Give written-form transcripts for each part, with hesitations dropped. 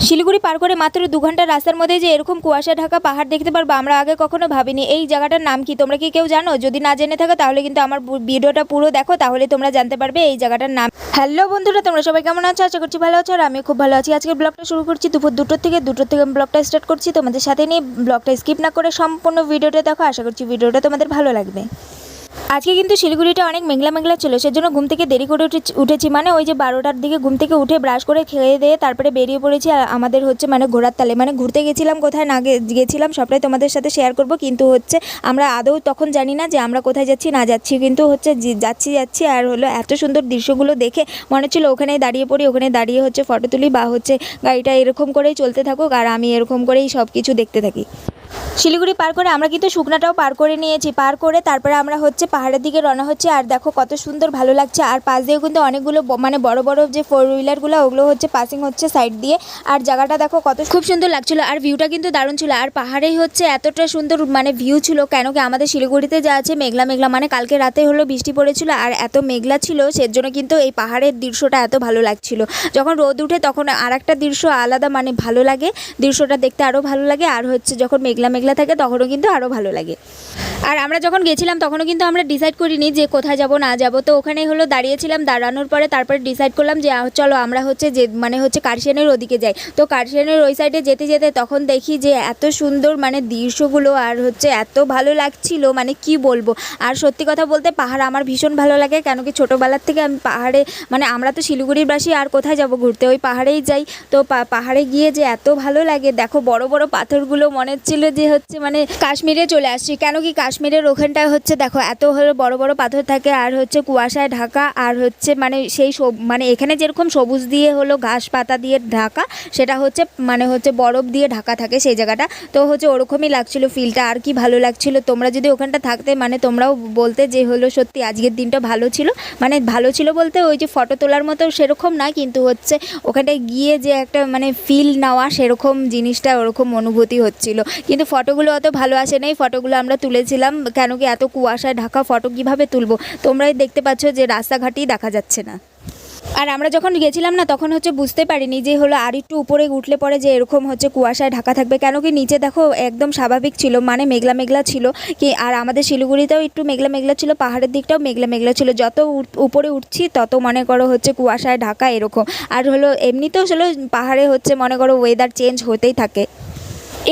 শিলিগুড়ি পার করে মাত্র 2 ঘন্টার রাস্তার মধ্যে যে এরকম কুয়াশা ঢাকা পাহাড় দেখতে পারবো আমরা আগে কখনো ভাবিনি। এই জায়গাটার নাম কি তোমরা কি কেউ জানো? যদি না জেনে থাকো তাহলে কিন্তু আমার ভিডিওটা পুরো দেখো, তাহলে তোমরা জানতে পারবে এই জায়গাটার নাম। হ্যালো বন্ধুরা, তোমরা সবাই কেমন আছো? আশা করছি ভালো আছো আর আমি খুব ভালো আছি। আজকের ব্লগটা শুরু করছি দুপুর 2টোর থেকে আমি ব্লগটা স্টার্ট করছি। তোমাদের সাথে নিয়ে ব্লগটা স্কিপ না করে সম্পূর্ণ ভিডিওটা দেখো। আশা করছি ভিডিওটা তোমাদের ভালো লাগবে। আজকে কিন্তু শিলিগুড়িটা অনেক মেঘলা ছিল, সেজন্য ঘুম থেকে দেরি করে উঠেছি। মানে ওই যে 12টার দিকে ঘুম থেকে উঠে ব্রাশ করে খেয়ে দিয়ে তারপরে বেরিয়ে পড়েছি। আর আমাদের হচ্ছে মানে ঘোরার তালে মানে ঘুরতে গেছিলাম, কোথায় না গেছিলাম সবটাই তোমাদের সাথে শেয়ার করব। কিন্তু হচ্ছে আমরা আদৌ তখন জানি না যে আমরা কোথায় যাচ্ছি না যাচ্ছি, কিন্তু হচ্ছে যাচ্ছি আর হলো এত সুন্দর দৃশ্যগুলো দেখে মনে হচ্ছিলো ওখানেই দাঁড়িয়ে পড়ি, ওখানে দাঁড়িয়ে হচ্ছে ফটো তুলি বা হচ্ছে গাড়িটা এরকম করেই চলতে থাকুক আর আমি এরকম করেই সব কিছু দেখতে থাকি। শিলিগুড়ি পার করে আমরা কিন্তু শুকনাটাও পার করে নিয়েছি। পার করে তারপরে আমরা হচ্ছে পাহাড়ের দিকে রওনা হচ্ছে। আর দেখো কত সুন্দর ভালো লাগছে। আর পাশ দিয়েও কিন্তু অনেকগুলো মানে বড় বড় যে 4 হুইলারগুলো ওগুলো হচ্ছে পাসিং হচ্ছে সাইড দিয়ে। আর জায়গাটা দেখো কত খুব সুন্দর লাগছিলো আর ভিউটা কিন্তু দারুণ ছিল। আর পাহাড়েই হচ্ছে এতটা সুন্দর মানে ভিউ ছিল, কেন কি আমাদের শিলিগুড়িতে যা আছে মেঘলা মানে কালকে রাতে হলো বৃষ্টি পড়েছিল আর এত মেঘলা ছিল, সেজন্য কিন্তু এই পাহাড়ের দৃশ্যটা এত ভালো লাগছিল। যখন রোদ উঠে তখন আর একটা দৃশ্য আলাদা মানে ভালো লাগে, দৃশ্যটা দেখতে আরও ভালো লাগে। আর হচ্ছে যখন মেঘলা থাকে তখনও কিন্তু আরও ভালো লাগে। আর আমরা যখন গেছিলাম তখনও কিন্তু আমরা ডিসাইড করিনি যে কোথায় যাব না যাব, তো ওখানেই হলো দাঁড়িয়েছিলাম। দাঁড়ানোর পরে তারপরে ডিসাইড করলাম যে চলো আমরা হচ্ছে যে মানে হচ্ছে কার্শিয়ানের ওদিকে যাই। তো কার্শিয়ানের ওই সাইডে যেতে তখন দেখি যে এত সুন্দর মানে দৃশ্যগুলো আর হচ্ছে এত ভালো লাগছিল মানে কি বলবো। আর সত্যি কথা বলতে পাহাড় আমার ভীষণ ভালো লাগে, কেন কি ছোটোবেলার থেকে আমি পাহাড়ে মানে আমরা তো শিলিগুড়ির বাসী, আর কোথায় যাব ঘুরতে, ওই পাহাড়েই যাই। তো পাহাড়ে গিয়ে যে এত ভালো লাগে, দেখো বড় বড় পাথরগুলো মনে হচ্ছিল যে হচ্ছে মানে কাশ্মীরে চলে আসছি। কেন কি কাশ্মীরের ওখানটায় হচ্ছে দেখো এত হলো বড় বড় পাথর থাকে আর হচ্ছে কুয়াশায় ঢাকা আর হচ্ছে মানে সেই মানে এখানে যেরকম সবুজ দিয়ে হলো ঘাস পাতা দিয়ে ঢাকা, সেটা হচ্ছে মানে হচ্ছে বরফ দিয়ে ঢাকা থাকে সেই জায়গাটা। তো হচ্ছে ওরকমই লাগছিল ফিলটা। আর কি ভালো লাগছিল, তোমরা যদি ওখানটা থাকতে মানে তোমরাও বলতে যে হলো সত্যি আজকের দিনটা ভালো ছিল। মানে ভালো ছিল বলতে ওই যে ফটো তোলার মতো সেরকম না, কিন্তু হচ্ছে ওখানটায় গিয়ে যে একটা মানে ফিল নেওয়া সেরকম জিনিসটা ওরকম অনুভূতি হচ্ছিল। কিন্তু ফটোগুলো অত ভালো আসে নাই, ফটোগুলো আমরা তুলেছিলাম কেন কি এত কুয়াশায় ঢাকা ফটো কিভাবে তুলবো, তোমরাই দেখতে পাচ্ছ যে রাস্তাঘাটই দেখা যাচ্ছে না। আর আমরা যখন গেছিলাম না তখন হচ্ছে বুঝতে পারিনি যে হলো আর একটু উপরে উঠলে পরে যে এরকম হচ্ছে কুয়াশায় ঢাকা থাকবে, কেন কি নিচে দেখো একদম স্বাভাবিক ছিল মানে মেঘলা ছিল কি। আর আমাদের শিলিগুড়িতেও একটু মেঘলা ছিল, পাহাড়ের দিকটাও মেঘলা ছিল। যত উপরে উঠছি তত মনে করো হচ্ছে কুয়াশায় ঢাকা এরকম। আর হলো এমনিতেও হলো পাহাড়ে হচ্ছে মনে করো ওয়েদার চেঞ্জ হতেই থাকে।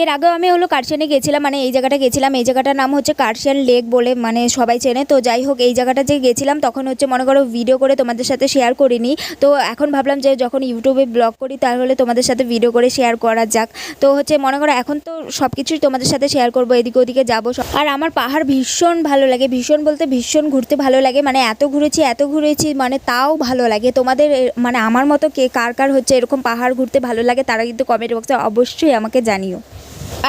এর আগেও আমি হলো কার্শিয়ানে গেছিলাম, মানে এই জায়গাটা গেছিলাম, এই জায়গাটার নাম হচ্ছে কার্শিয়ান লেক বলে মানে সবাই চেনে। তো যাই হোক এই জায়গাটা যে গেছিলাম তখন হচ্ছে মনে করো ভিডিও করে তোমাদের সাথে শেয়ার করিনি। তো এখন ভাবলাম যে যখন ইউটিউবে ব্লগ করি তাহলে তোমাদের সাথে ভিডিও করে শেয়ার করা যাক। তো হচ্ছে মনে করো এখন তো সব কিছুই তোমাদের সাথে শেয়ার করবো, এদিকে ওদিকে যাবো। আর আমার পাহাড় ভীষণ ভালো লাগে, ভীষণ বলতে ভীষণ ঘুরতে ভালো লাগে। মানে এত ঘুরেছি মানে তাও ভালো লাগে। তোমাদের মানে আমার মতো কার হচ্ছে এরকম পাহাড় ঘুরতে ভালো লাগে তারা কিন্তু কমেন্ট বক্সে অবশ্যই আমাকে জানিও।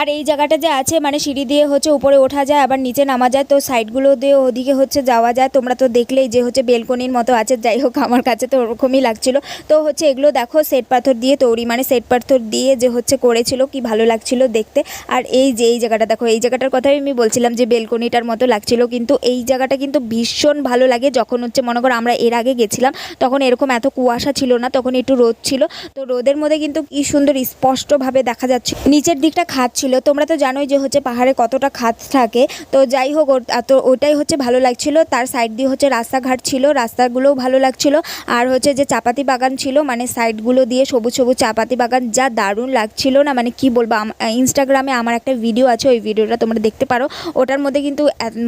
আর এই জায়গাটা যে আছে মানে সিঁড়ি দিয়ে হচ্ছে উপরে ওঠা যায় আবার নিচে নামা যায়, তো সাইডগুলো দিয়ে ওদিকে হচ্ছে যাওয়া যায়। তোমরা তো দেখলেই যে হচ্ছে বেলকনির মতো আছে। যাই হোক আমার কাছে তো ওরকমই লাগছিল। তো হচ্ছে এগুলো দেখো শ্বেত পাথর দিয়ে তৈরি, মানে শ্বেত পাথর দিয়ে যে হচ্ছে করেছিল, কি ভালো লাগছিল দেখতে। আর এই যে এই জায়গাটা দেখো, এই জায়গাটার কথাই আমি বলছিলাম যে বেলকনিটার মতো লাগছিল, কিন্তু এই জায়গাটা কিন্তু ভীষণ ভালো লাগে। যখন হচ্ছে মনে করো আমরা এর আগে গেছিলাম তখন এরকম এত কুয়াশা ছিল না, তখন একটু রোদ ছিল। তো রোদের মধ্যে কিন্তু কি সুন্দর স্পষ্টভাবে দেখা যাচ্ছে নিচের দিকটা খাদ ছিল। তোমরা তো জানোই যে হচ্ছে পাহাড়ে কতটা খাদ থাকে। তো যাই হোক তো ওটাই হচ্ছে ভালো লাগছিল। তার সাইড দিয়ে হচ্ছে রাস্তাঘাট ছিল, রাস্তাগুলোও ভালো লাগছিল। আর হচ্ছে যে চাপাতি বাগান ছিল মানে সাইডগুলো দিয়ে সবুজ চাপাতি বাগান, যা দারুণ লাগছিল না মানে কি বলবো। ইনস্টাগ্রামে আমার একটা ভিডিও আছে, ওই ভিডিওটা তোমরা দেখতে পারো। ওটার মধ্যে কিন্তু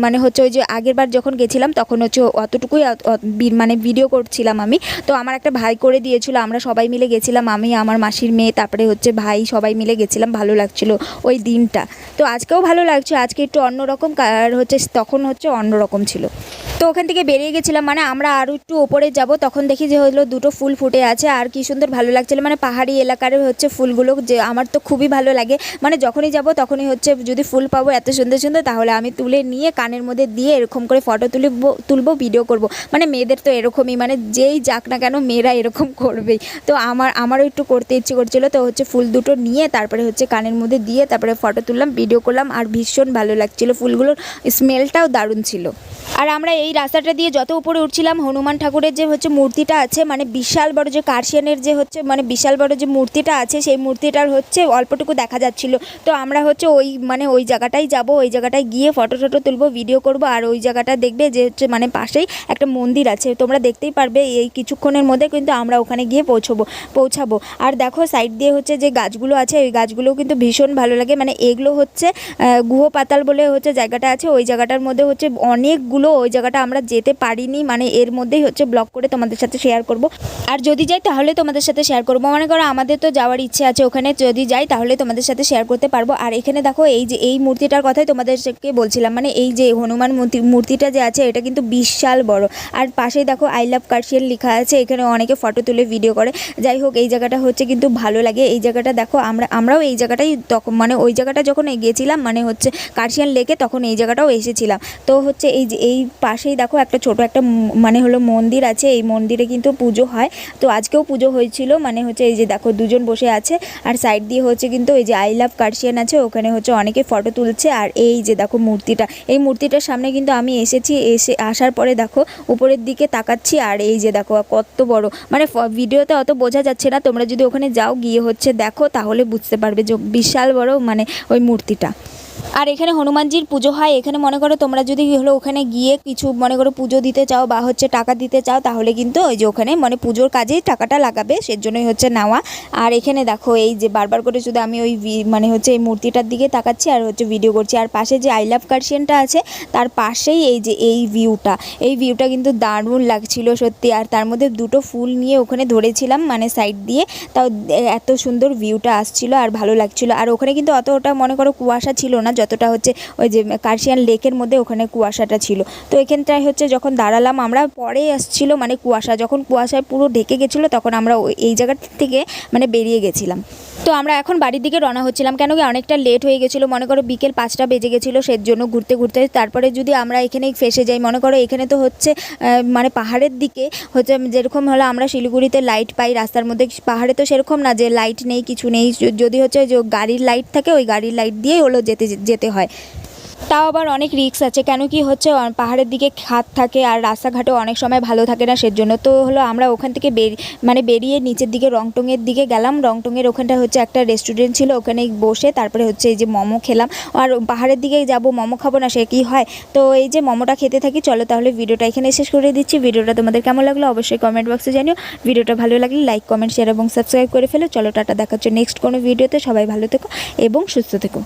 মানে হচ্ছে ওই যে আগের বার যখন গেছিলাম তখন হচ্ছে অতটুকুই মানে ভিডিও করছিলাম আমি। তো আমার একটা ভাই করে দিয়েছিল, আমরা সবাই মিলে গেছিলাম, আমি আমার মাসির মেয়ে তারপরে হচ্ছে ভাই সবাই মিলে গেছিলাম, ভালো লাগছিল ওই দিনটা। তো আজকেও ভালো লাগছে, আজকে একটু অন্যরকম আর হচ্ছে তখন হচ্ছে অন্যরকম ছিল। তো ওখান থেকে বেরিয়ে গেছিলাম, মানে আমরা আরও একটু ওপরে যাব তখন দেখি যে হলো দুটো ফুল ফুটে আছে আর কি সুন্দর ভালো লাগছিল। মানে পাহাড়ি এলাকার হচ্ছে ফুলগুলো যে আমার তো খুবই ভালো লাগে, মানে যখনই যাব তখনই হচ্ছে যদি ফুল পাবো এত সুন্দর তাহলে আমি তুলে নিয়ে কানের মধ্যে দিয়ে এরকম করে ফটো তুলবো ভিডিও করব। মানে মেয়েদের তো এরকমই, মানে যেই যাক না কেন মেয়েরা এরকম করবেই। তো আমারও একটু করতে ইচ্ছে করছিল। তো হচ্ছে ফুল দুটো নিয়ে তারপরে হচ্ছে কানের মধ্যে দিয়ে তারপরে ফটো তুললাম, ভিডিও করলাম আর ভীষণ ভালো লাগছিল, ফুলগুলোর স্মেলটাও দারুণ ছিল। আর আমরা এই রাস্তাটা দিয়ে যত উপরে উঠছিলাম হনুমান ঠাকুরের যে হচ্ছে মূর্তিটা আছে, মানে বিশাল বড় যে কার্শিয়ানের যে হচ্ছে মানে বিশাল বড় যে মূর্তিটা আছে, সেই মূর্তিটার হচ্ছে অল্পটুকু দেখা যাচ্ছিল। তো আমরা হচ্ছে ওই জায়গাটাই যাব, ওই জায়গাটায় গিয়ে ফটো টটো তুলবো, ভিডিও করব। আর ওই জায়গাটা দেখবে যে হচ্ছে মানে পাশেই একটা মন্দির আছে, তোমরা দেখতেই পারবে এই কিছুক্ষণের মধ্যে কিন্তু আমরা ওখানে গিয়ে পৌঁছাবো। আর দেখো সাইড দিয়ে হচ্ছে যে গাছগুলো আছে, ওই গাছগুলোও কিন্তু ভীষণ ভালো লাগে। মানে এগুলো হচ্ছে গুহ পাতাল বলে হচ্ছে জায়গাটা আছে, ওই জায়গাটার মধ্যে হচ্ছে অনেকগুলো, ওই জায়গাটা আমরা যেতে পারিনি, মানে এর মধ্যেই হচ্ছে ব্লগ করে তোমাদের সাথে শেয়ার করব। আর যদি যাই তাহলে তোমাদের সাথে শেয়ার করবো। মনে করো আমাদের তো যাওয়ার ইচ্ছে আছে ওখানে, যদি যাই তাহলে তোমাদের সাথে শেয়ার করতে পারবো। আর এখানে দেখো এই যে এই মূর্তিটার কথাই তোমাদেরকে বলছিলাম, মানে এই যে হনুমান মূর্তিটা যে আছে এটা কিন্তু বিশাল বড়। আর পাশেই দেখো আই লাভ কার্শিয়ান লেখা আছে, এখানে অনেকে ফটো তুলে ভিডিও করে। যাই হোক এই জায়গাটা হচ্ছে কিন্তু ভালো লাগে। এই জায়গাটা দেখো আমরাও এই জায়গাটাই তখন মানে ওই জায়গাটা যখন গিয়েছিলাম মানে হচ্ছে কার্শিয়ান লেকে, তখন এই জায়গাটাও এসেছিলাম। তো হচ্ছে এই যে এই পাশেই দেখো একটা ছোট একটা মানে হলো মন্দির আছে, এই মন্দিরে কিন্তু পুজো হয়। তো আজকেও পুজো হয়েছিল, মানে হচ্ছে এই যে দেখো দুজন বসে আছে, আর সাইড দিয়ে হচ্ছে কিন্তু এই যে আই লাভ কার্শিয়ান আছে, ওখানে হচ্ছে অনেকে ফটো তুলছে। আর এই যে দেখো মূর্তিটা, এই মূর্তিটার সামনে কিন্তু আমি আসার পরে দেখো উপরের দিকে তাকাচ্ছি, আর এই যে দেখো কত বড়, মানে ভিডিওতে অত বোঝা যাচ্ছে না, তোমরা যদি ওখানে যাও গিয়ে হচ্ছে দেখো তাহলে বুঝতে পারবে যে বিশাল বড় মানে ওই মূর্তিটা। আর এখানে হনুমানজির পুজো হয়। এখানে মনে করো তোমরা যদি হলো ওখানে গিয়ে কিছু মনে করো পুজো দিতে চাও বা হচ্ছে টাকা দিতে চাও, তাহলে কিন্তু ওই যে ওখানে মানে পুজোর কাজেই টাকাটা লাগাবে, সেজন্যই হচ্ছে নেওয়া। আর এখানে দেখো এই যে বারবার করে শুধু আমি ওই মানে হচ্ছে এই মূর্তিটার দিকে তাকাচ্ছি আর হচ্ছে ভিডিও করছি। আর পাশে যে আই লাভ কার্শিয়ানটা আছে তার পাশেই এই যে এই ভিউটা কিন্তু দারুণ লাগছিল সত্যি। আর তার মধ্যে দুটো ফুল নিয়ে ওখানে ধরেছিলাম মানে সাইড দিয়ে, তাও এত সুন্দর ভিউটা আসছিল আর ভালো লাগছিল। আর ওখানে কিন্তু অতটা মনে করো কুয়াশা ছিল না যতটা হচ্ছে ওই যে কার্শিয়ান লেকের মধ্যে ওখানে কুয়াশাটা ছিল। তো এখানটায় হচ্ছে যখন দাঁড়ালাম আমরা, পরে আসছিল মানে কুয়াশা, যখন কুয়াশায় পুরো ঢেকে গেছিলো তখন আমরা এই জায়গা থেকে মানে বেরিয়ে গেছিলাম। তো আমরা এখন বাড়ির দিকে রওনা হচ্ছিলাম, কেন কি অনেকটা লেট হয়ে গেছিলো, মনে করো বিকেল 5টা বেজে গেছিলো, সেজন্য ঘুরতে ঘুরতে তারপরে যদি আমরা এখানেই ফেসে যাই। মনে করো এখানে তো হচ্ছে মানে পাহাড়ের দিকে হচ্ছে যেরকম হলো আমরা শিলিগুড়িতে লাইট পাই রাস্তার মধ্যে, পাহাড়ে তো সেরকম না যে লাইট নেই কিছু নেই, যদি হচ্ছে যে গাড়ির লাইট থাকে ওই গাড়ির লাইট দিয়েই হলো যেতে হয়। তাও আবার অনেক রিস্ক আছে, কেন কি হচ্ছে পাহাড়ের দিকে খাদ থাকে আর রাস্তাঘাটও অনেক সময় ভালো থাকে না, সেজন্য তো হলো আমরা ওখান থেকে বেরিয়ে নিচের দিকে রংটংয়ের দিকে গেলাম। রংটংয়ের ওখানটা হচ্ছে একটা রেস্টুরেন্ট ছিল, ওখানে বসে তারপরে হচ্ছে এই যে মোমো খেলাম। আর পাহাড়ের দিকে যাব মোমো খাবো না সে কি হয়, তো এই যে মোমোটা খেতে থাকি। চলো তাহলে ভিডিওটা এখানে শেষ করে দিচ্ছি। ভিডিওটা তোমাদের কেমন লাগলো অবশ্যই কমেন্ট বক্সে জানিও। ভিডিওটা ভালো লাগলে লাইক কমেন্ট শেয়ার এবং সাবস্ক্রাইব করে ফেলো। চলো টাটা, দেখা হচ্ছে নেক্সট কোনো ভিডিওতে। সবাই ভালো থেকো এবং সুস্থ থেকো।